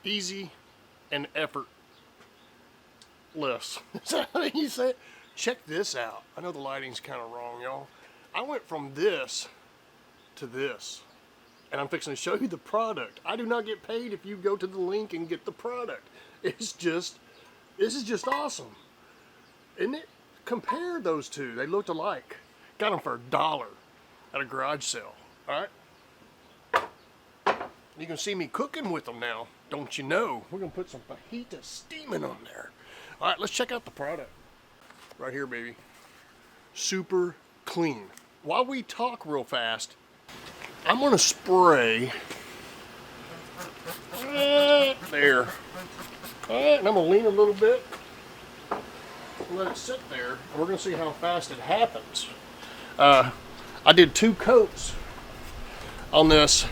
easy and effortless. Is that how you say it? Check this out. I know the lighting's kind of wrong, y'all. I went from this to this, and I'm fixing to show you the product. I do not get paid if you go to the link and get the product. This is just awesome. Isn't it? Compare those two. They looked alike. Got them for $1 at a garage sale. All right. You can see me cooking with them now, don't you know? We're gonna put some fajita steaming on there. All right, let's check out the product. Right here, baby. Super clean. While we talk real fast, I'm gonna spray right there. All right, and I'm gonna lean a little bit and let it sit there. And we're gonna see how fast it happens. I did 2 coats on this,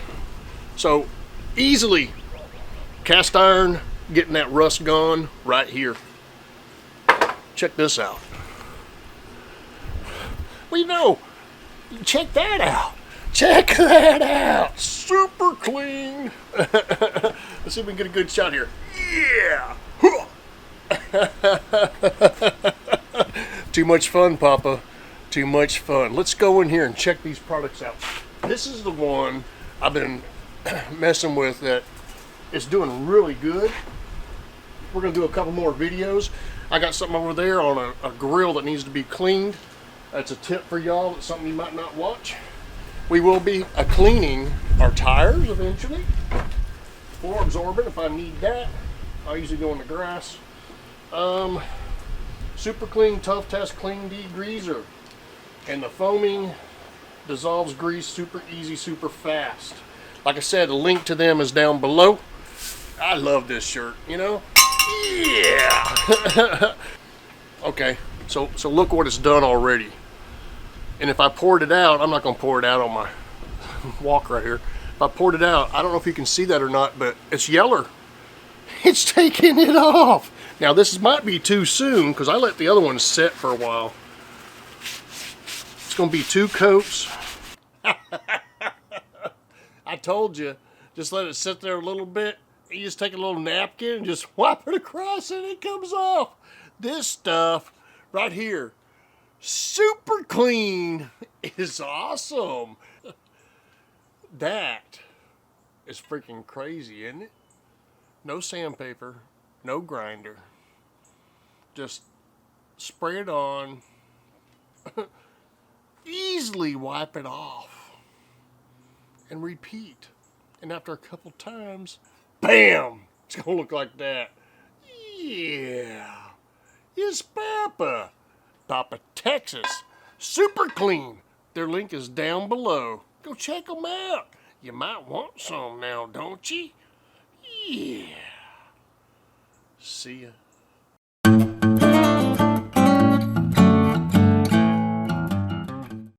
so easily cast iron, getting that rust gone right here. Check this out. Well, you know, check that out. Check that out. Super clean. Let's see if we can get a good shot here. Yeah. Too much fun, Papa. Too much fun. Let's go in here and check these products out. This is the one I've been messing with that is doing really good. We're going to do a couple more videos. I got something over there on a grill that needs to be cleaned. That's a tip for y'all. It's something you might not watch. We will be cleaning our tires eventually. Floor absorbent if I need that. I usually go in the grass. Super clean, tough test, clean degreaser. And the foaming dissolves grease super easy, super fast. Like I said, the link to them is down below. I love this shirt, you know? Yeah! Okay, so look what it's done already. And if I poured it out, I'm not going to pour it out on my walk right here. If I poured it out, I don't know if you can see that or not, but it's yeller. It's taking it off. Now this might be too soon because I let the other one sit for a while. It's going to be 2 coats. I told you, just let it sit there a little bit. You just take a little napkin and just wipe it across and it comes off. This stuff right here, super clean, is awesome. That is freaking crazy, isn't it? No sandpaper, no grinder. Just spray it on. Easily wipe it off. And repeat. And after a couple times, bam! It's gonna look like that. Yeah. It's Papa. Papa, Texas. Super clean. Their link is down below. Go check them out. You might want some now, don't you? Yeah. See ya.